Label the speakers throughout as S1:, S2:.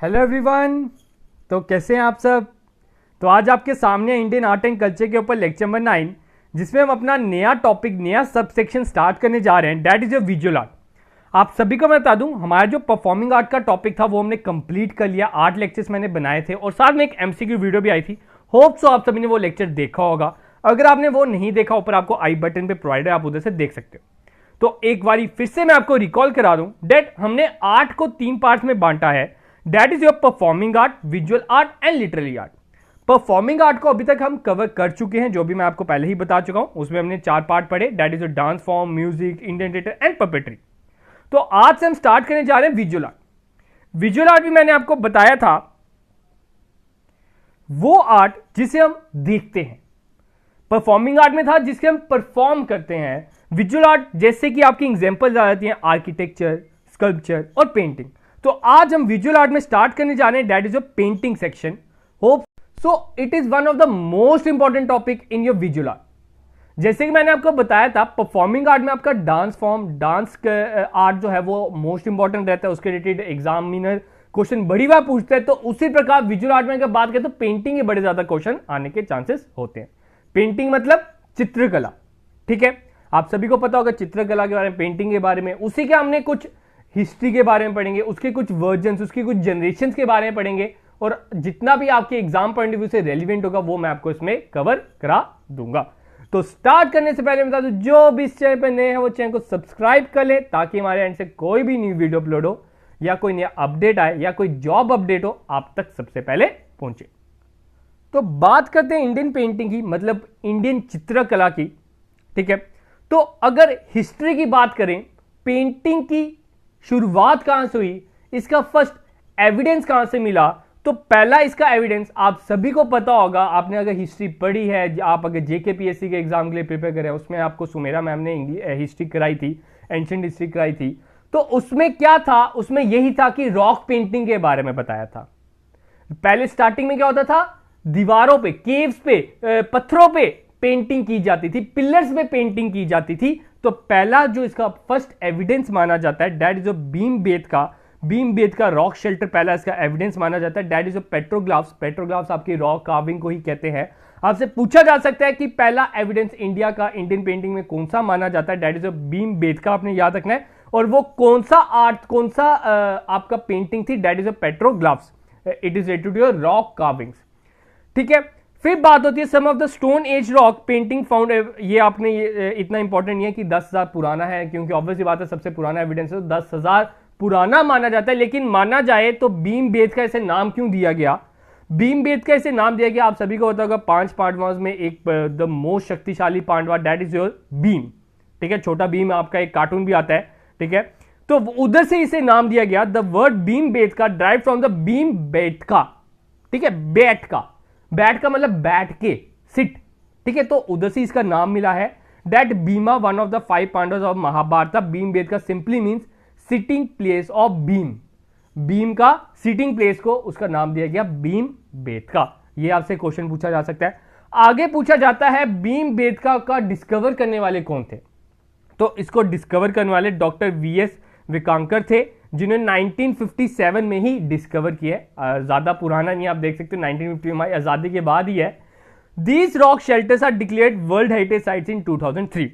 S1: Hello everyone. तो कैसे हैं आप सब। तो आज आपके सामने इंडियन आर्ट एंड कल्चर के ऊपर लेक्चर नंबर 9, जिसमें हम अपना नया टॉपिक, नया सब सेक्शन स्टार्ट करने जा रहे हैं, that is your visual art. आप सभी को मैं बता दूं, हमारा जो परफॉर्मिंग आर्ट का टॉपिक था वो हमने कंप्लीट कर लिया। 8 लेक्चर्स मैंने बनाए थे और साथ में एक एमसीक्यू वीडियो भी आई थी। होप सो आप सभी ने वो लेक्चर देखा होगा। अगर आपने वो नहीं देखा, ऊपर आपको आई बटन पे प्रोवाइड है, आप उधर से देख सकते हो। तो एक बारी फिर से मैं आपको रिकॉल करा दूं दैट हमने आर्ट को 3 पार्ट्स में बांटा है। That is your performing art, visual art and literary art. Performing art को अभी तक हम कवर कर चुके हैं, जो भी मैं आपको पहले ही बता चुका हूं। उसमें हमने 4 पार्ट पढ़े, that is your dance form, music, Indian theatre and puppetry. तो आज से हम स्टार्ट करने जा रहे हैं विजुअल आर्ट। विजुअल आर्ट भी मैंने आपको बताया था, वो आर्ट जिसे हम देखते हैं। परफॉर्मिंग आर्ट में था जिसके हम परफॉर्म करते हैं। विजुअल आर्ट जैसे कि आपकी एग्जांपल्स आ जाती हैं आर्किटेक्चर, स्कल्पचर और पेंटिंग। तो आज हम विजुअल आर्ट में स्टार्ट करने जा रहे हैं, that is your painting section. Hope so it is one of the most important topic in your visual art. जैसे कि मैंने आपको बताया था, परफॉर्मिंग आर्ट में आपका डांस फॉर्म, डांस आर्ट जो है वो मोस्ट इंपॉर्टेंट रहता है। उसके रिलेटेड एग्जामिनर क्वेश्चन बड़ी बार पूछते हैं। तो उसी प्रकार विजुअल आर्ट में अगर बात करें तो पेंटिंग के बड़े ज्यादा क्वेश्चन आने के चांसेस होते हैं। पेंटिंग मतलब चित्रकला, ठीक है। आप सभी को पता होगा चित्रकला के बारे में, पेंटिंग के बारे में। उसी के हमने कुछ हिस्ट्री के बारे में पढ़ेंगे, उसके कुछ वर्जन्स, उसके कुछ जनरेशंस के बारे में पढ़ेंगे, और जितना भी आपके एग्जाम पॉइंट ऑफ व्यू से रेलिवेंट होगा वो मैं आपको इसमें कवर करा दूंगा। तो स्टार्ट करने से पहले बता दूं, जो भी इस चैनल पर नए हैं वो चैनल को सब्सक्राइब कर ले, ताकि हमारे एंड से कोई भी न्यू वीडियो अपलोड हो या कोई नया अपडेट आए या कोई जॉब अपडेट हो, आप तक सबसे पहले पहुंचे। तो बात करते हैं इंडियन पेंटिंग की, मतलब इंडियन चित्रकला की, ठीक है। तो अगर हिस्ट्री की बात करें, पेंटिंग की शुरुआत कहां से हुई, इसका फर्स्ट एविडेंस कहां से मिला, तो पहला इसका एविडेंस आप सभी को पता होगा। आपने अगर हिस्ट्री पढ़ी है, आप अगर जेकेपीएससी के एग्जाम के लिए प्रिपेयर करें, उसमें आपको सुमेरा मैम ने हिस्ट्री कराई थी, एंशिएंट हिस्ट्री कराई थी। तो उसमें क्या था, उसमें यही था कि रॉक पेंटिंग के बारे में बताया था। पहले स्टार्टिंग में क्या होता था, दीवारों पे, केव्स पे, पत्थरों पे पेंटिंग की जाती थी, पिलर्स में पेंटिंग की जाती थी। तो पहला जो इसका फर्स्ट एविडेंस माना जाता है, दैट इज बीम बेद का रॉक शेल्टर पहला इसका एविडेंस माना जाता है। That is पेट्रोग्राफ्स। पेट्रोग्राफ्स आपकी रॉक कार्विंग को ही कहते हैं। आपसे पूछा जा सकता है कि पहला एविडेंस इंडिया का इंडियन पेंटिंग में कौन सा माना जाता है, दैट इज बीम बेद का, आपने याद रखना है। और वो कौन सा आर्ट, कौन सा आपका पेंटिंग थी, that is petrographs. It is related to your rock carvings, ठीक है। फिर बात होती है some of the stone age rock painting found. ये आपने इतना इंपॉर्टेंट नहीं है कि 10,000 पुराना है, क्योंकि ऑब्वियसली बात है सबसे पुराना एविडेंस है, तो 10,000 पुराना माना जाता है। लेकिन माना जाए तो बीम बेद का इसे नाम क्यों दिया गया, बीम बेद का इसे नाम दिया गया, आप सभी को पता होगा 5 पांडवाओं में एक द मोस्ट शक्तिशाली पांडवा, दैट इज योर भीम, ठीक है। छोटा भीम आपका एक कार्टून भी आता है, ठीक है। तो उधर से इसे नाम दिया गया। द वर्ड बीम बेद का ड्राइव फ्रॉम द बीम बेट का, ठीक है, बैट का, बैट का मतलब बैठ के, सिट, ठीक है। तो उधर से इसका नाम मिला है। That Bhima one of the 5 Pandavas of Mahabharata, Bhimbetka simply means sitting place of Bhim. Bhim का सिटिंग प्लेस को उसका नाम दिया गया भीम बेटका। ये आपसे क्वेश्चन पूछा जा सकता है। आगे पूछा जाता है भीम बेटका का डिस्कवर करने वाले कौन थे। तो इसको डिस्कवर करने वाले डॉक्टर वीएस वेकांकर थे, जिन्होंने 1957 में ही डिस्कवर किया है। ज्यादा पुराना नहीं, आप देख सकते हो 1950 हमारी आजादी के बाद ही है। These rock shelters are declared world heritage sites in 2003।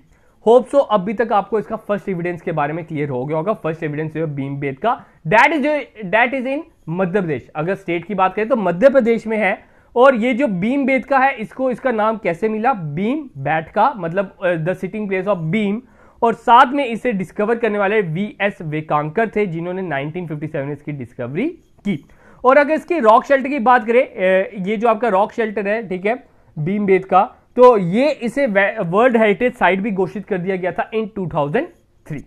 S1: Hope so अभी तक आपको इसका फर्स्ट एविडेंस के बारे में क्लियर हो गया होगा। फर्स्ट एविडेंस है भीम बेद का, दैट इज इन मध्य प्रदेश। अगर स्टेट की बात करें तो मध्य प्रदेश में है। और ये जो भीम बेद का है, इसको इसका नाम कैसे मिला, भीम बैठ का, मतलब the sitting place of Bhim. और साथ में इसे डिस्कवर करने वाले वीएस वेकांकर थे, जिन्होंने 1957 में इसकी डिस्कवरी की। और अगर इसकी रॉक शेल्टर की बात करें, ये जो आपका रॉक शेल्टर है, ठीक है, भीम बेद का, तो ये इसे वर्ल्ड हेरिटेज साइट भी घोषित कर दिया गया था इन 2003।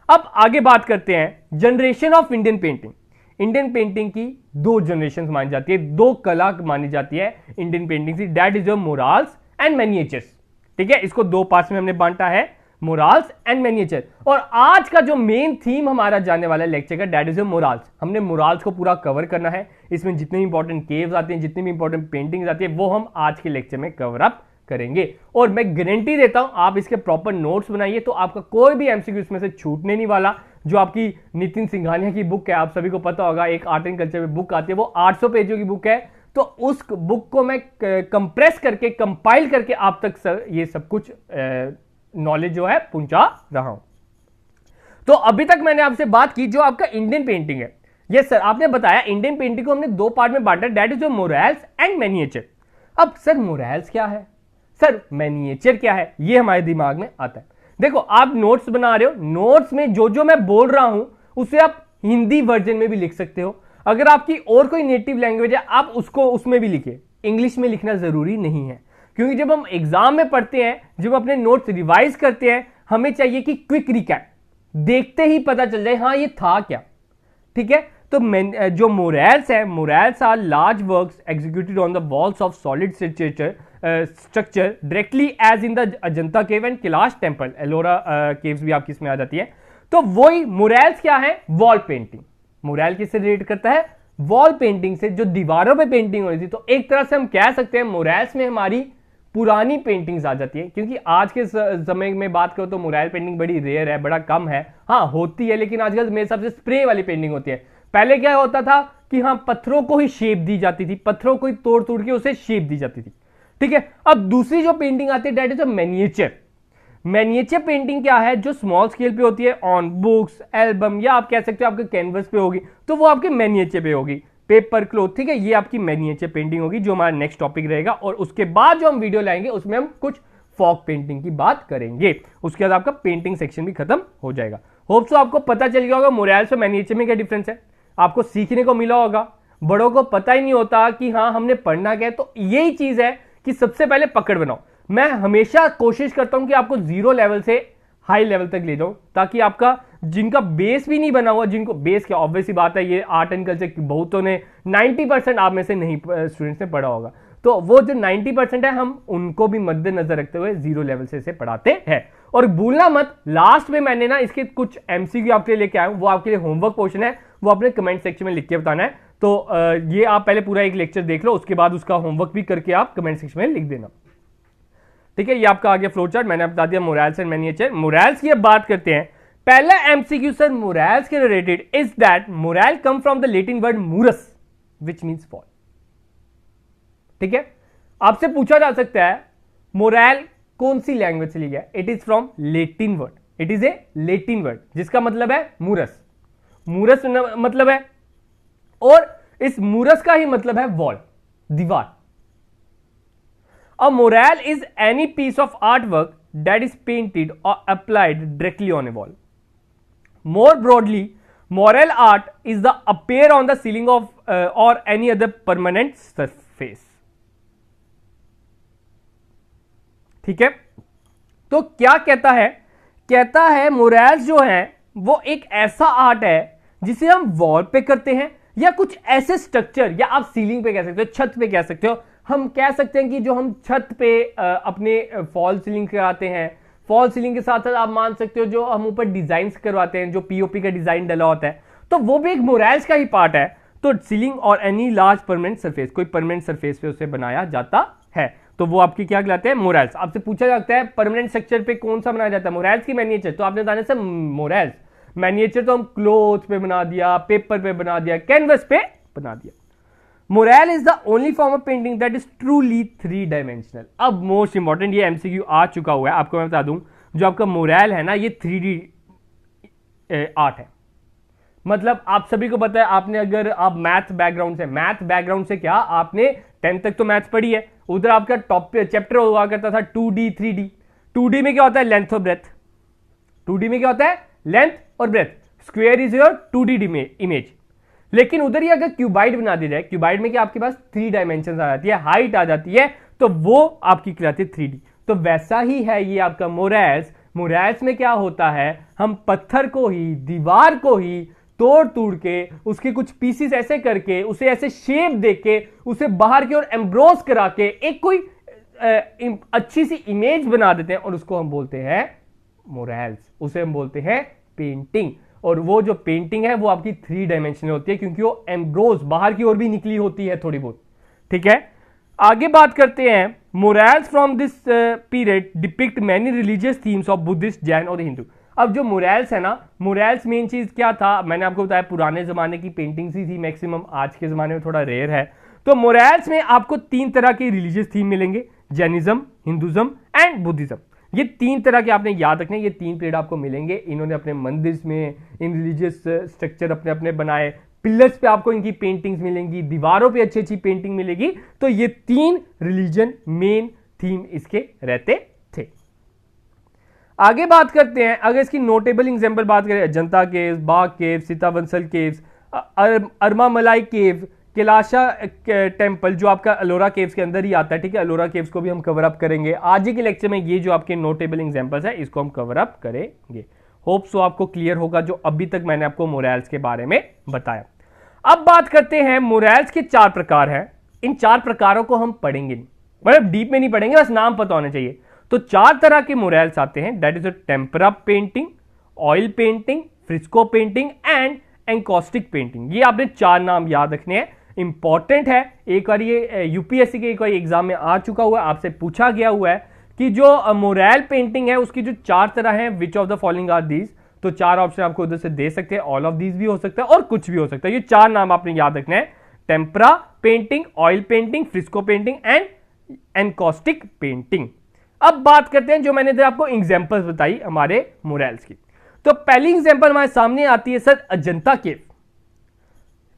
S1: अब आगे बात करते हैं generation of Indian painting. Indian painting की 2 जनरेशन मानी जाती है, 2 कला मानी जाती है इंडियन पेंटिंग की, that is your murals and miniatures, ठीक है। इसको 2 पार्ट्स में हमने बांटा है, मोराल्स एंड मैनिएचर। और आज का जो मेन थीम हमारा जाने वाला लेक्चर का, दैट इज मोराल्स। हमने मोराल्स को पूरा कवर करना है। इसमें जितने भी इंपॉर्टेंट केव्स आते हैं, जितनी भी इंपॉर्टेंट पेंटिंग्स आती है, वो हम आज के लेक्चर में कवर अप करेंगे। और मैं गारंटी देता हूं, आप इसके प्रॉपर नोट्स बनाइए तो आपका कोई भी एमसीक्यू इसमें से छूटने नहीं वाला। जो आपकी नितिन सिंघानिया की बुक है, आप सभी को पता होगा, एक आर्ट एंड कल्चर में बुक आती है, वो 800 पेजों की बुक है। तो उस बुक को मैं कंप्रेस करके, कंपाइल करके आप तक ये सब कुछ नॉलेज जो है पहुंचा रहा हूं। तो अभी तक मैंने आपसे बात की जो आपका इंडियन पेंटिंग है। यस सर, आपने बताया इंडियन पेंटिंग को हमने 2 पार्ट में बांटा, that is morals and miniature. अब सर मोरल्स क्या है, सर मिनिएचर क्या है, ये हमारे दिमाग में आता है। देखो आप नोट्स बना रहे हो, नोट्स में जो जो मैं बोल रहा हूं उसे आप हिंदी वर्जन में भी लिख सकते हो। अगर आपकी और कोई नेटिव लैंग्वेज है आप उसको उसमें भी लिखिए, इंग्लिश में लिखना जरूरी नहीं है, क्योंकि जब हम एग्जाम में पढ़ते हैं, जब अपने नोट्स रिवाइज करते हैं, हमें चाहिए कि क्विक रिकैप, देखते ही पता चल जाए हाँ ये था क्या। ठीक है, तो जो मोरल्स है, murals are large works executed on the walls of solid structure directly as in the Ajanta cave and Kailash temple, Ellora caves भी आपकी इसमें आ जाती है। तो वही मोरल्स क्या है, वॉल पेंटिंग। मोरल किससे रिलेट करता है, वॉल पेंटिंग से, जो दीवारों पे पेंटिंग हो रही थी। तो एक तरह से हम कह सकते हैं मोरल्स में हमारी पुरानी पेंटिंग्स आ जाती है, क्योंकि आज के समय में बात करो तो मोरल पेंटिंग बड़ी रेयर है, बड़ा कम है। हाँ होती है, लेकिन आजकल मेरे हिसाब से स्प्रे वाली पेंटिंग होती है। पहले क्या होता था कि हाँ पत्थरों को ही शेप दी जाती थी, पत्थरों को ही तोड़ तोड़ के उसे शेप दी जाती थी। ठीक है, अब दूसरी जो पेंटिंग आती है that is a miniature. Miniature painting क्या है, जो स्मॉल स्केल पे होती है, ऑन बुक्स, एल्बम, या आप कह सकते हो आपके कैनवस पे होगी, तो वो आपके मिनिएचर पे होगी, पेपर क्लॉथ। ठीक है, ये आपकी मिनिएचर पेंटिंग होगी, जो हमारा नेक्स्ट टॉपिक रहेगा। और उसके बाद जो हम वीडियो लाएंगे उसमें हम कुछ फॉक पेंटिंग की बात करेंगे। उसके बाद आपका पेंटिंग सेक्शन भी खत्म हो जाएगा। होप सो आपको पता चल गया होगा मोरल्स और मिनिएचर में क्या डिफरेंस है, आपको सीखने को मिला होगा। बड़ों को पता ही नहीं होता कि हाँ हमने पढ़ना क्या है, तो यही चीज है कि सबसे पहले पकड़ बनाओ। मैं हमेशा कोशिश करता हूं कि आपको 0 लेवल से हाई लेवल तक ले जाऊं, ताकि आपका जिनका बेस भी नहीं बना हुआ, जिनको बेस क्या ऑब्वियस ही बात है, ये आर्ट एंड कल्चर की बहुतों ने 90% आप में से नहीं स्टूडेंट्स ने पढ़ा होगा, तो वो जो 90% है हम उनको भी मद्देनजर रखते हुए 0 लेवल से इसे पढ़ाते हैं। और भूलना मत, लास्ट में मैंने ना इसके कुछ एमसीक्यू आपके लिए लेके आया हूं, वो आपके लिए होमवर्क पोर्शन है, वो अपने कमेंट सेक्शन में लिख के बताना है। तो ये आप पहले पूरा एक लेक्चर देख लो, उसके बाद उसका होमवर्क भी करके आप कमेंट सेक्शन में लिख देना। ठीक है, ये आपका आ गया फ्लो चार्ट, मैंने बता दिया मोरल्स एंड मिनिएचर। मोरल्स की अब बात करते हैं। पहला एमसीक्यू सर मोरल्स के related is that mural come from the Latin word murus which means wall. ठीक है, आपसे पूछा जा सकता है मोरल कौन सी लैंग्वेज से लिया है, it is from Latin word, it is a Latin word जिसका मतलब है मूरस। मूरस मतलब है, और इस मूरस का ही मतलब है वॉल, दीवार। A moral is any piece of artwork that is painted or applied directly on a wall. More broadly, moral art is the appear on the ceiling of or any other permanent surface. ठीक है, तो क्या कहता है, कहता है morals जो है वो एक ऐसा आर्ट है जिसे हम वॉल पे करते हैं, या कुछ ऐसे स्ट्रक्चर, या आप सीलिंग पे कह सकते हो, छत पे कह सकते हो। हम कह सकते हैं कि जो हम छत पे अपने फॉल सीलिंग कराते हैं, फॉल सीलिंग के साथ साथ आप मान सकते हो जो हम ऊपर डिजाइन करवाते हैं, जो पीओपी का डिजाइन डला होता है, तो वो भी एक मोरल्स का ही पार्ट है। तो सीलिंग और एनी लार्ज परमानेंट सरफेस, कोई परमानेंट सरफेस पे उसे बनाया जाता है, तो वो आपकी क्या कहलाते हैं, मोरल्स। आपसे पूछा जाता है परमानेंट स्ट्रक्चर पे कौन सा बनाया जाता है, मोरल्स की मिनिएचर, तो आपने बताना सर मोरल्स। मिनिएचर तो हम क्लोथ पे बना दिया, पेपर पे बना दिया, कैनवस पे बना दिया। Moral is the only form of painting that is truly 3 dimensional. अब मोस्ट इंपॉर्टेंट, ये एमसीक्यू आ चुका हुआ है, आपको मैं बता दूं, जो आपका मोरल है ना, ये 3D आर्ट है। मतलब आप सभी को पता है, आपने अगर आप मैथ बैकग्राउंड से क्या आपने 10th तक तो मैथ्स पढ़ी है, उधर आपका टॉप चैप्टर हुआ करता था 2D 3D। 2D में क्या होता है, लेंथ और ब्रेथ। 2D में क्या होता है, लेंथ और breadth. Square is your 2D image. लेकिन उधर ही अगर क्यूबाइड बना दी जाए, क्यूबाइड में क्या आपके पास 3 डायमेंशन आ जाती है, हाइट आ जाती है, तो वो आपकी कहलाती है 3D। तो वैसा ही है ये आपका मोरल्स। मोरल्स में क्या होता है, हम पत्थर को ही, दीवार को ही तोड़ तोड़ के, उसके कुछ पीसेस ऐसे करके, उसे ऐसे शेप देके, उसे बाहर की ओर एम्ब्रोस करा के एक कोई अच्छी सी इमेज बना देते हैं, और उसको हम बोलते हैं मोरल्स, उसे हम बोलते हैं पेंटिंग। और वो जो पेंटिंग है वो आपकी 3 डायमेंशनल होती है, क्योंकि वो एम्ब्रोस बाहर की ओर भी निकली होती है थोड़ी बहुत। ठीक है, आगे बात करते हैं। Morals from this period depict many religious themes of Buddhist, Jain और हिंदू। अब जो मुरैल्स है ना, मुरैल्स मेन चीज क्या था, मैंने आपको बताया पुराने जमाने की पेंटिंग्स ही थी मैक्सिमम, आज के जमाने में थोड़ा रेयर है। तो मुरैल्स में आपको 3 तरह के रिलीजियस थीम मिलेंगे, जैनिज्म, हिंदुज्म एंड बुद्धिज्म। ये 3 तरह के आपने याद रखने, ये 3 पीरियड आपको मिलेंगे। इन्होंने अपने मंदिर में इन रिलीजियस स्ट्रक्चर अपने अपने बनाए, पिलर्स पे आपको इनकी पेंटिंग्स मिलेंगी, दीवारों पे अच्छी अच्छी पेंटिंग मिलेगी। तो ये 3 रिलीजन मेन थीम इसके रहते थे। आगे बात करते हैं, अगर इसकी नोटेबल एग्जांपल बात करें, अजंता केव्स, बाग केव, सीतावंसल केव्स, अरमामलाई केव, कैलाशा टेम्पल जो आपका अलोरा केव्स के अंदर ही आता है, ठीक है। अलोरा केव्स को भी हम कवर अप करेंगे आज के लेक्चर में। ये जो आपके नोटेबल एग्जांपल्स है इसको हम कवर अप करेंगे। होप सो आपको क्लियर होगा जो अभी तक मैंने आपको मुरैल्स के बारे में बताया। अब बात करते हैं, मुरैल्स के 4 प्रकार हैं। इन 4 प्रकारों को हम पढ़ेंगे नहीं, मतलब डीप में नहीं पढ़ेंगे, बस नाम पता होना चाहिए। तो 4 तरह के मुरैल्स आते हैं, that is tempera painting, oil painting, fresco painting and encaustic painting. ये आपने 4 नाम याद रखने हैं, इंपॉर्टेंट है। एक बार ये यूपीएससी के एक बार एग्जाम में आ चुका हुआ है, आपसे पूछा गया हुआ है कि जो मुरैल पेंटिंग है उसकी जो 4 तरह है, which of the following are these. तो 4 ऑप्शन आपको उधर से दे सकते हैं, ऑल ऑफ दीज भी हो सकता है और कुछ भी हो सकता है। ये 4 नाम आपने याद रखना है, tempera painting, oil painting, fresco painting and encaustic painting. अब बात करते हैं जो मैंने इधर आपको एग्जांपल्स बताई हमारे मुरैल्स की। तो पहली एग्जांपल हमारे सामने आती है सर, अजंता केव।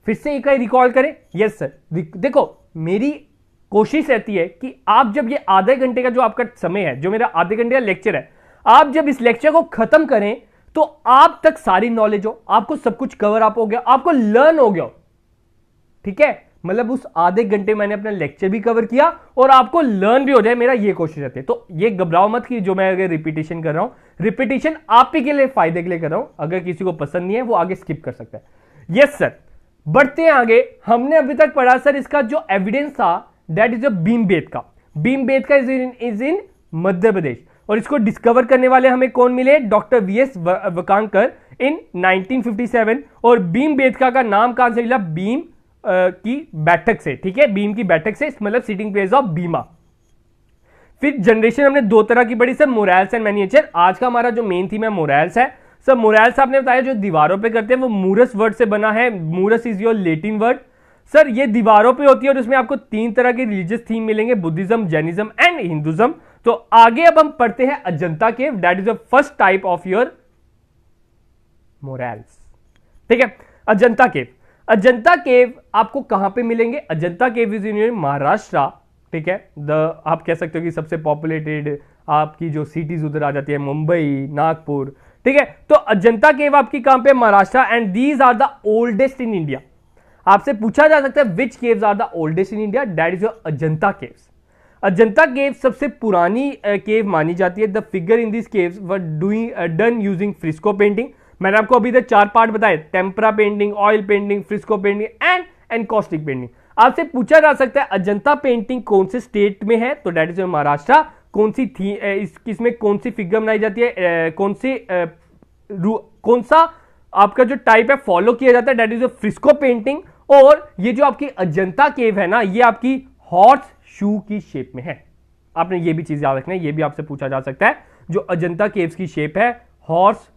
S1: फिर से एक रिकॉल करें। यस सर, देखो मेरी कोशिश रहती है कि आप जब ये आधे घंटे का जो आपका समय है, जो मेरा आधे घंटे का लेक्चर है, आप जब इस लेक्चर को खत्म करें तो आप तक सारी नॉलेज हो, आपको सब कुछ कवर अप हो गया, आपको लर्न हो गया, ठीक है। मतलब उस आधे घंटे मैंने अपना लेक्चर भी कवर किया और आपको लर्न भी हो जाए, मेरा ये कोशिश रहती है। तो ये घबराओ मत कि जो मैं अगर रिपीटेशन कर रहा हूं, रिपीटेशन आप ही के लिए फायदे के लिए कर रहा हूं। अगर किसी को पसंद नहीं है वो आगे स्किप कर सकता है। यस सर, बढ़ते हैं आगे। हमने अभी तक पढ़ा सर इसका जो एविडेंस था that is Bhimbetka. Bhimbetka is in Madhya Pradesh और इसको डिस्कवर करने वाले हमें कौन मिले, डॉक्टर वीएस वकांकर इन 1957। और भीमबेटका का नाम कहां से मिला, भीम की बैठक से, ठीक है, भीम की बैठक से, मतलब सिटिंग प्लेस ऑफ भीमा। फिर जनरेशन हमने 2 तरह की पढ़ी सर, मुरैल्स एंड मिनिएचर। आज का हमारा जो मेन थीम है मुरैल्स है। सर मुरैल्स आपने बताया जो दीवारों पे करते हैं वो मूरस वर्ड से बना है। Murus is your Latin word. Sir ये दीवारों पे होती है और इसमें आपको 3 तरह के रिलीजियस थीम मिलेंगे, बुद्धिज्म, जैनिज्म एंड हिंदुज्म। तो आगे अब हम पढ़ते हैं Ajanta cave, that is the first type of your murals, ठीक है। अजंता केव, अजंता केव आपको कहां पे मिलेंगे, अजंता केव इज इन महाराष्ट्र, ठीक है। आप कह सकते हो कि सबसे पॉपुलेटेड आपकी जो सिटीज उधर आ जाती है, मुंबई, नागपुर, ठीक है। तो अजंता केव आपकी कहां पे, Maharashtra, and these are the oldest in India. आपसे पूछा जा सकता है which caves are the oldest in India, that is your Ajanta caves. Ajanta cave सबसे पुरानी केव मानी जाती है। The figure in this caves were done using fresco painting. मैंने आपको अभी तक 4 पार्ट बताए, tempera painting, oil painting, fresco painting and encaustic painting. आपसे पूछा जा सकता है अजंता पेंटिंग कौन से स्टेट में है, तो दैट इज महाराष्ट्र। कौन सी थी इसमें कौन सी फिगर बनाई जाती है, कौन सा आपका जो टाइप है फॉलो किया जाता है, दैट इज फ्रिस्को पेंटिंग। और ये जो आपकी अजंता केव है ना, ये आपकी हॉर्स शू की शेप में है। आपने ये भी चीज याद रखना है, ये भी आपसे पूछा जा सकता है। जो अजंता केव्स की शेप है, हॉर्स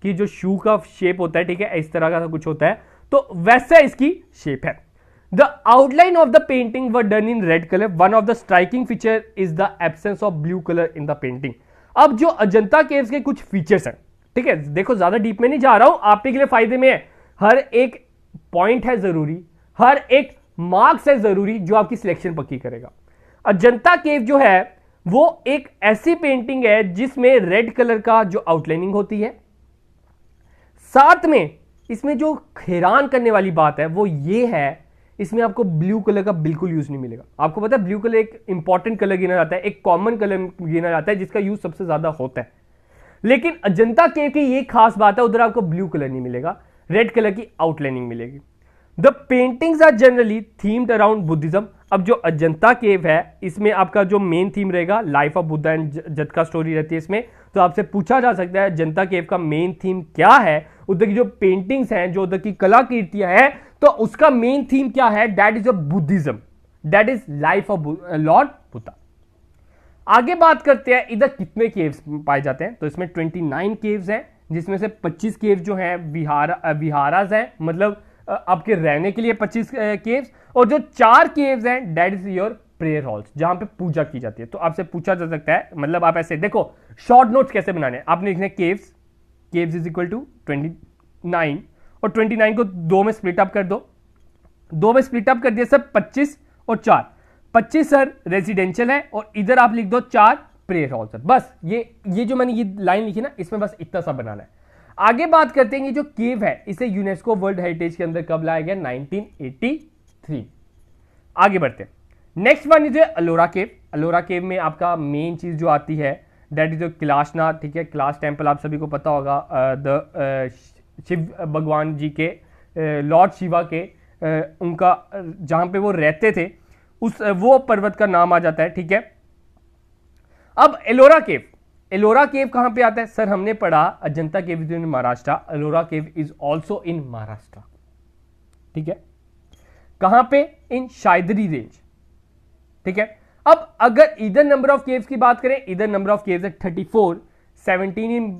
S1: की जो शू का शेप होता है, ठीक है, इस तरह का कुछ होता है, तो वैसा इसकी शेप है। The outline of the painting were done in red color. One of the striking feature is the absence of blue color in the painting. अब जो अजंता केव्स के कुछ फीचर्स हैं, ठीक है, देखो ज्यादा डीप में नहीं जा रहा हूं, आपके लिए फायदे में है। हर एक पॉइंट है जरूरी, हर एक मार्क्स है जरूरी जो आपकी सिलेक्शन पक्की करेगा। अजंता केव जो है वो एक ऐसी पेंटिंग है जिसमें रेड कलर का जो आउटलाइनिंग होती है, साथ में इसमें जो हैरान करने वाली बात है वो ये है, इसमें आपको ब्लू कलर का बिल्कुल यूज नहीं मिलेगा। आपको पता है ब्लू कलर एक इंपॉर्टेंट कलर गिना जाता है, एक कॉमन कलर गिना जाता है जिसका यूज सबसे ज्यादा होता है। लेकिन अजंता केव की ये खास बात है, उधर आपको ब्लू कलर नहीं मिलेगा, रेड कलर की आउटलाइनिंग मिलेगी। The paintings are generally themed around Buddhism. अब जो अजंता केव है इसमें आपका जो मेन थीम रहेगा लाइफ ऑफ बुद्धा एंड जट का स्टोरी रहती है इसमें। तो आपसे पूछा जा सकता है अजंता केव का मेन थीम क्या है, उधर की जो पेंटिंग्स हैं, जो उधर की कलाकृतियां हैं, तो उसका मेन थीम क्या है, that is a Buddhism, that is life of Lord Buddha. आगे बात करते हैं इधर कितने केव्स पाए जाते हैं, तो इसमें 29 केव्स हैं, जिसमें से 25 केव जो हैं विहारास हैं, मतलब आपके रहने के लिए 25 केव्स, और जो 4 केव्स हैं that is your prayer halls, जहां पे पूजा की जाती है। तो आपसे पूछा जा सकता है, मतलब आप ऐसे देखो शॉर्ट नोट्स कैसे बनाने, आपने लिखने केव्स इज इक्वल टू 29, और 29 को 2 में स्प्लिट अप कर दो, 2 में स्प्लिट अप कर दिया सर 25 और 4, 25 सर रेजिडेंशियल है, और इधर आप लिख दो 4 प्रेयर हॉल सर। बस ये जो मैंने ये लाइन लिखी ना, इसमें बस इतना सा बनाना है। आगे बात करते हैं, ये जो केव है इसे यूनेस्को वर्ल्ड हेरिटेज के अंदर कब लाया गया, 1983। आगे बढ़ते हैं, नेक्स्ट वन इज अलोरा केव। अलोरा केव में आपका मेन चीज जो आती है दैट इज कैलाशनाथ, ठीक है, कैलाश टेम्पल आप सभी को पता होगा, द शिव भगवान जी के, लॉर्ड शिवा के, उनका जहां पे वो रहते थे उस वो पर्वत का नाम आ जाता है, ठीक है। अब एलोरा केव कहां पे आता है सर, हमने पढ़ा अजंता केव is in Maharashtra, Ellora cave is also in Maharashtra, ठीक है। कहां पे, इन शायदरी रेंज, ठीक है। अब अगर इधर नंबर ऑफ केव्स की बात करें, इधर नंबर ऑफ केव्स है 34, 17 इन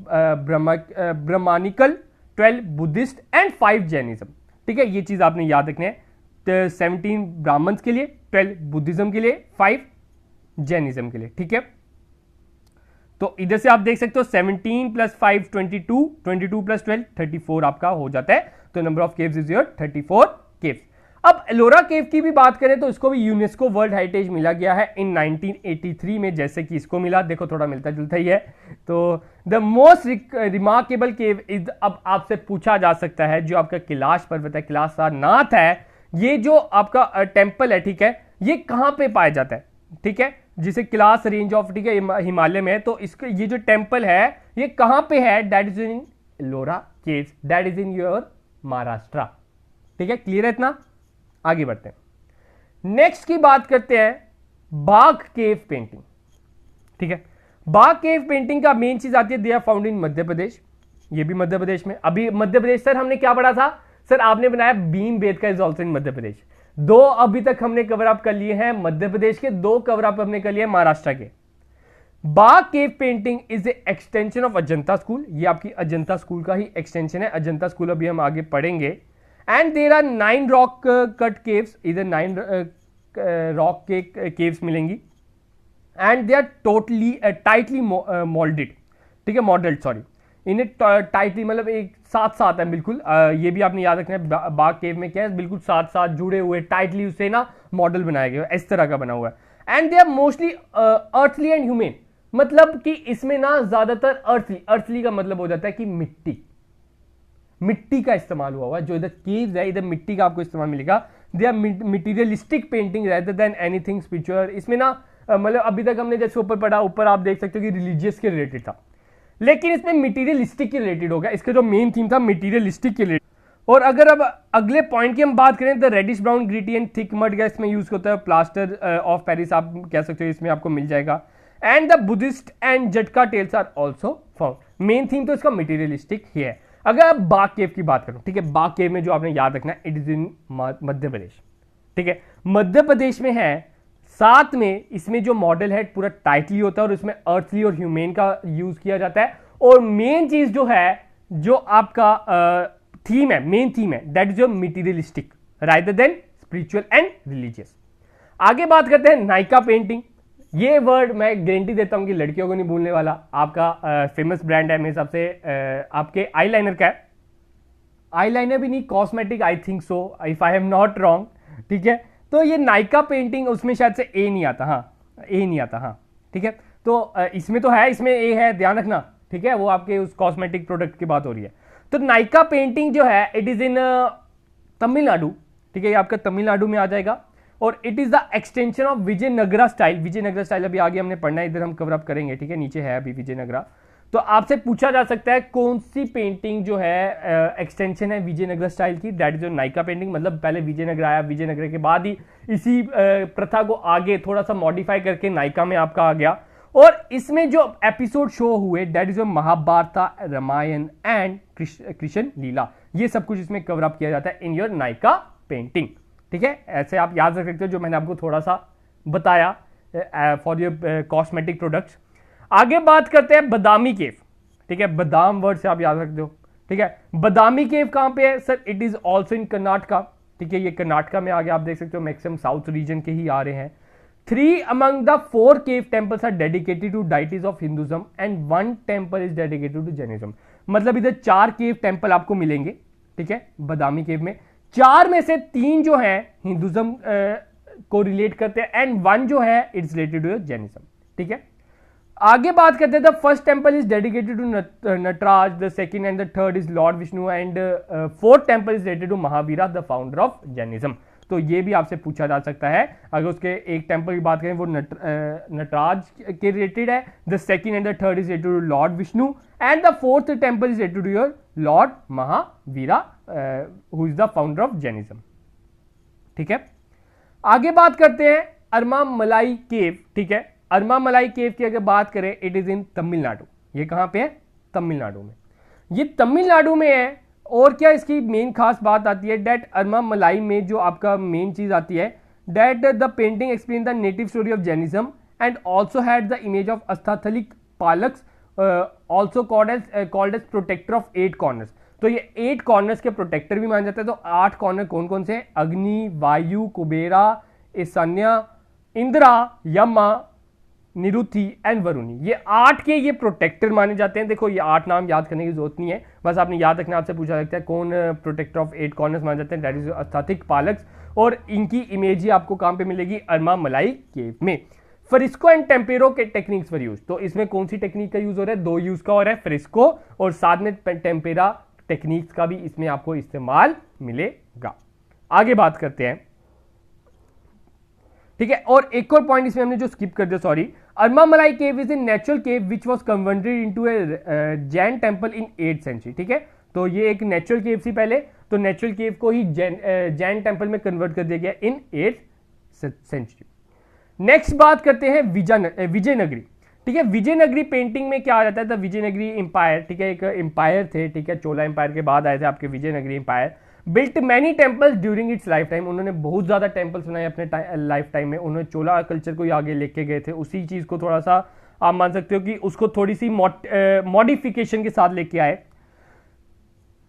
S1: ब्रह्मानिकल, 12 बुद्धिस्ट एंड 5 जैनिज्म, ठीक है। ये चीज आपने याद रखना है, 17 ब्राह्मण्स के लिए, 12 बुद्धिज्म के लिए, 5 जैनिज्म के लिए, ठीक है। तो इधर से आप देख सकते हो 17 + 5 22, 22 + 12 34 आपका हो जाता है। तो number of caves is your 34 caves. अब एलोरा केव की भी बात करें तो इसको भी यूनेस्को वर्ल्ड हेरिटेज मिला गया है इन 1983 में, जैसे कि इसको मिला, देखो थोड़ा मिलता जुलता ही है। तो the most remarkable cave is, अब आपसे पूछा जा सकता है, जो आपका कैलाश पर्वत है, कैलाशनाथ है, ये जो आपका टेम्पल है, ठीक है, ये कहां पे पाया जाता है, ठीक है, जिसे कैलाश रेंज ऑफ, ठीक है, हिमालय में है। तो इसका ये जो टेम्पल है ये कहां पे है, that is in Ellora cave, that is in your Maharashtra, ठीक है। क्लियर है इतना? आगे बढ़ते हैं, नेक्स्ट की बात करते हैं बाघ केव पेंटिंग, ठीक है। बाघ केव पेंटिंग का मेन चीज आती है, they are found in Madhya प्रदेश, ये भी मध्य प्रदेश में। अभी मध्य प्रदेश सर हमने क्या पढ़ा था सर, आपने बनाया Bhimbetka is also in Madhya प्रदेश। 2 अभी तक हमने कवर अप कर लिए हैं मध्य प्रदेश के, 2 कवर अप हमने कर लिए महाराष्ट्र के। बाघ केव painting is a extension of Ajanta school, ये आपकी अजंता स्कूल का ही एक्सटेंशन है। अजंता स्कूल अभी हम आगे पढ़ेंगे। And there are 9 rock cut caves, इधर 9 रॉक के केव्स मिलेंगी, and they are totally tightly moulded, ठीक है, मॉडल्ड, सॉरी, इन्हें टाइटली मतलब एक साथ साथ है बिल्कुल। ये भी आपने याद रखना है, बाघ केव में क्या है, बिल्कुल साथ साथ जुड़े हुए, टाइटली उसे ना मॉडल बनाया गया, इस तरह का बना हुआ है। And they are mostly earthly and humane, मतलब कि इसमें ना ज्यादातर अर्थली का मतलब हो जाता है कि मिट्टी का इस्तेमाल हुआ है। जो इधर केव्स है, इधर मिट्टी का आपको इस्तेमाल मिलेगा। They are materialistic painting rather than anything spiritual. इसमें ना मतलब अभी तक हमने जैसे ऊपर पढ़ा, ऊपर आप देख सकते हो कि रिलीजियस के रिलेटेड था, लेकिन इसमें मटेरियलिस्टिक के रिलेटेड हो गया। इसका जो मेन थीम था मटेरियलिस्टिक के रिलेटेड। और अगर अब अगले पॉइंट की हम बात करें तो reddish brown gritty and thick mud का इसमें यूज होता है, प्लास्टर ऑफ पेरिस आप कह सकते हो, इसमें आपको मिल जाएगा। And the Buddhist and Jataka tales are also found. Main theme तो इसका मटेरियलिस्टिक ही है। अगर आप बाघ केव की बात करो, ठीक है, बाघ केव में जो आपने याद रखना है, इट इज इन मध्य प्रदेश, ठीक है, मध्य प्रदेश में है। साथ में इसमें जो मॉडल है पूरा टाइटली होता है और इसमें अर्थली और ह्यूमेन का यूज किया जाता है। और मेन चीज जो है, जो आपका थीम है, मेन थीम है, that is your materialistic rather than spiritual and religious. आगे बात करते हैं नायका पेंटिंग। ये वर्ड मैं गारंटी देता हूं कि लड़कियों को नहीं भूलने वाला। आपका फेमस ब्रांड है मेरे हिसाब से, आपके आईलाइनर का है, आईलाइनर भी नहीं, cosmetic, I think so, if I am not wrong, ठीक है। तो ये नायका पेंटिंग, उसमें शायद से ए नहीं आता, हाँ, ए नहीं आता, हाँ, ठीक है। तो इसमें तो है, इसमें ए है, ध्यान रखना, ठीक है, वो आपके उस कॉस्मेटिक प्रोडक्ट की बात हो रही है। तो नायका पेंटिंग जो है इट इज इन तमिलनाडु, ठीक है, ये आपका तमिलनाडु में आ जाएगा। और it is the extension of Vijayanagara style. Vijayanagara style अभी आगे हमने पढ़ना है, इधर हम कवर अप करेंगे, ठीक है, नीचे है अभी विजयनगरा। तो आपसे पूछा जा सकता है कौन सी पेंटिंग जो है एक्सटेंशन है विजयनगरा स्टाइल की, दैट इज नायका पेंटिंग। मतलब पहले विजयनगरा आया, विजयनगरा के बाद ही इसी प्रथा को आगे थोड़ा सा मॉडिफाई करके नायका में आपका आ गया। और इसमें जो एपिसोड शो हुए that is Mahabharata, Ramayana and Krishna Leela, ये सब कुछ इसमें कवर अप किया जाता है इन योर नायका पेंटिंग, ठीक है। ऐसे आप याद रख सकते हो, जो मैंने आपको थोड़ा सा बताया फॉर योर कॉस्मेटिक प्रोडक्ट्स। आगे बात करते हैं बादामी केव। ठीक है, बादाम वर्ड से आप याद रख दो। ठीक है, बादामी केव कहां पे है sir? It is also in Karnataka. ठीक है, ये कर्नाटका में आ गया, आप देख सकते हो मैक्सिमम साउथ रीजन के ही आ रहे हैं। 3 among the 4 cave temples are dedicated to deities of Hinduism and 1 temple is dedicated to Jainism। मतलब इधर 4 केव टेम्पल आपको मिलेंगे, ठीक है, बादामी केव में। 4 में से 3 जो है हिंदुज्म को रिलेट करते हैं एंड 1 जो है इट्स रिलेटेड टू जैनिज्म। ठीक है, आगे बात करते हैं। The first temple is dedicated to Nataraj, the second and the third is Lord Vishnu and fourth temple is related to Mahavira the founder of Jainism. तो ये भी आपसे पूछा जा सकता है। अगर उसके एक टेम्पल की बात करें वो नटराज के रिलेटेड है, the second and the third is related to Lord Vishnu and the fourth temple is related to your Lord Mahavira who is the founder of Jainism. ठीक है, आगे बात करते हैं अरमा मलाई केव। ठीक है, अरमा मलाई केव की अगर बात करें इट इज इन तमिलनाडु। ये कहां पे है? तमिलनाडु में। ये तमिलनाडु में है। और क्या इसकी मेन खास बात आती है? डेट अरमा मलाई में जो आपका मेन चीज आती है that the painting explain the native story of Jainism and also had the image of Ashtadikpalakas also called as protector of 8 corners. तो ये 8 कॉर्नर्स के प्रोटेक्टर भी माने जाते हैं। तो 8 कॉर्नर कौन कौन से हैं? अग्नि, वायु, कुबेरा, ईशान्य, इंद्रा, यमा, निरुति एंड वरुणी। ये 8 के ये प्रोटेक्टर माने जाते हैं। देखो ये 8 नाम याद करने की जरूरत नहीं है, बस आपने याद रखना। आपसे पूछा सकता है कौन प्रोटेक्टर ऑफ 8 कॉर्नर्स माने जाते हैं? That is Ashtadikpalakas. और इनकी इमेज ही आपको कहां पे मिलेगी? अरमा मलाई केव में। फ्रिस्को एंड टेम्पेरो के टेक्निक्स फॉर यूज। तो इसमें कौन सी टेक्निक का यूज हो रहा है? 2 यूज का हो रहा है, फ्रिस्को और साथ में टेम्पेरा टेक्निक्स का भी इसमें आपको इस्तेमाल मिलेगा। आगे बात करते हैं। ठीक है, और एक और पॉइंट इसमें हमने जो स्किप कर दिया, sorry. Armamalai cave is a natural cave which was converted into a Jain temple in 8th century. ठीक है, तो ये एक नेचुरल केव थी पहले, तो नेचुरल केव को ही जैन टेम्पल में कन्वर्ट कर दिया गया इन 8th सेंचुरी। नेक्स्ट बात करते हैं विजयनगरी। ठीक है, विजयनगरी पेंटिंग में क्या आ जाता है? तो विजयनगरी एम्पायर, ठीक है, एक एम्पायर थे। ठीक है, चोला एम्पायर के बाद आए थे आपके Vijayanagara empire. Built many temples during its lifetime. उन्होंने बहुत ज्यादा टेम्पल्स बनाए अपने लाइफ टाइम में। उन्होंने चोला कल्चर को आगे लेके गए थे। उसी चीज को थोड़ा सा आप मान सकते हो कि उसको थोड़ी सी मॉडिफिकेशन के साथ लेके आए।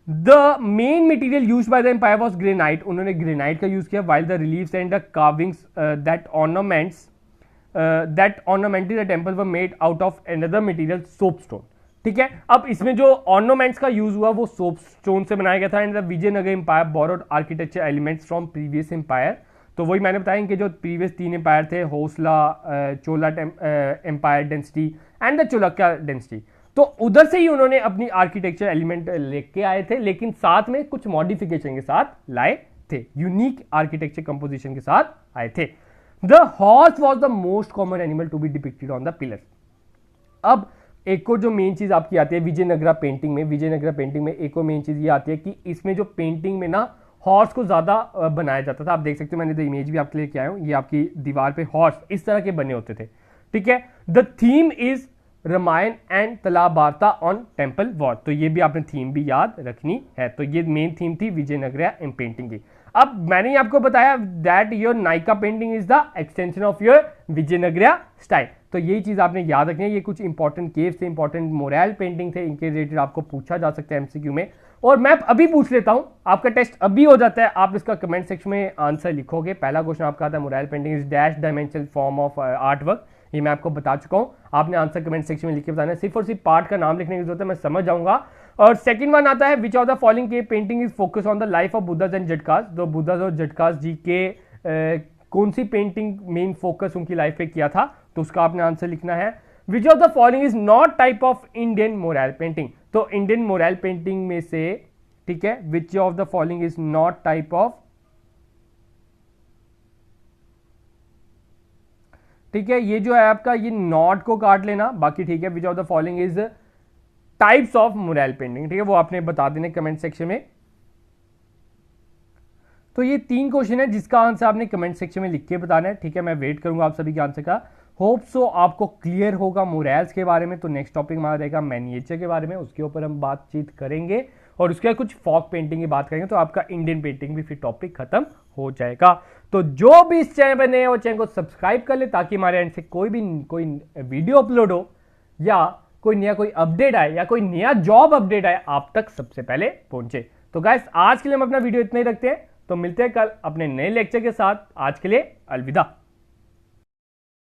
S1: The main material used by the empire was granite. उन्होंने ग्रेनाइट का यूज किया। While the reliefs and the carvings that ornamented the temple were made out of another material soapstone. ठीक है, अब इसमें जो ऑर्नामेंट्स का यूज हुआ वो सोपस्टोन से बनाया गया था। And the Vijayanagar empire borrowed architecture elements from previous empire. तो वही मैंने बताया कि जो प्रीवियस 3 एम्पायर थे, Hoysala, Chola empire dynasty and the Chalukya dynasty, तो उधर से ही उन्होंने अपनी आर्किटेक्चर एलिमेंट लेके आए थे, लेकिन साथ में कुछ मॉडिफिकेशन के साथ लाए थे, यूनिक आर्किटेक्चर कंपोजिशन के साथ आए थे। The horse was the most common animal to be depicted on the pillars. अब एक और जो मेन चीज आपकी आती है विजयनगरा पेंटिंग में एक और मेन चीज ये आती है कि इसमें जो पेंटिंग में ना हॉर्स को ज्यादा बनाया जाता था। आप देख सकते हो, मैंने तो इमेज भी आपके लिए किया हूं। ये आपकी दीवार पे हॉर्स इस तरह के बने होते थे। ठीक है, the theme is Ramayana and तालाब वार्ता ऑन टेम्पल वॉल। तो ये भी आपने थीम भी याद रखनी है। तो ये मेन थीम थी विजयनगरा पेंटिंग की। अब मैंने आपको बताया that your Nykaa painting is the extension of your Vijayanagara style. तो यही चीज आपने याद रखनी है। ये कुछ इंपॉर्टेंट केव्स थे, इंपॉर्टेंट मोरल पेंटिंग थे, इनके रिलेटेड आपको पूछा जा सकता है एमसीक्यू में। और मैं अभी पूछ लेता हूं, आपका टेस्ट अभी हो जाता है, आप इसका कमेंट सेक्शन में आंसर लिखोगे। पहला क्वेश्चन आपका आता है moral painting is dash dimensional form of art work. ये मैं आपको बता चुका हूं, आपने आंसर कमेंट सेक्शन में लिख के बताना है। सिर्फ और सिर्फ पार्ट का नाम लिखने की जरूरत है, मैं समझ जाऊंगा। और सेकंड वन आता है which of the following cave painting is focus on the life of Buddhas and Jatakas. तो बुद्धास और जटकास जी के कौन सी पेंटिंग मेन फोकस उनकी लाइफ पे किया था, तो उसका आपने आंसर लिखना है। Which of the following is not type of Indian mural painting. तो इंडियन मोरल पेंटिंग में से, ठीक है, which of the following is not type of, ठीक है, ये जो है आपका ये नॉट को काट लेना, बाकी ठीक है। Which of the following is types of moral painting, ठीक है, वो आपने बता देने कमेंट सेक्शन में। तो ये 3 क्वेश्चन है जिसका आंसर आपने कमेंट सेक्शन में लिख के बताना है। ठीक है, मैं वेट करूंगा आप सभी के आंसर का। होप सो आपको क्लियर होगा मोरल्स के बारे में। तो नेक्स्ट टॉपिक हमारा रहेगा मैनिएचर के बारे में, उसके ऊपर हम बातचीत करेंगे और उसके बाद कुछ फॉक पेंटिंग की बात करेंगे। तो आपका इंडियन पेंटिंग भी फिर टॉपिक खत्म हो जाएगा। तो जो भी इस चैनल पर नए हैं वो चैनल को सब्सक्राइब कर ले, ताकि हमारे एंड से कोई वीडियो अपलोड हो या कोई अपडेट आए या कोई नया जॉब अपडेट आए आप तक सबसे पहले पहुंचे। तो गाइस आज के लिए हम अपना वीडियो इतना ही रखते हैं, तो मिलते हैं कल अपने नए लेक्चर के साथ। आज के लिए अलविदा।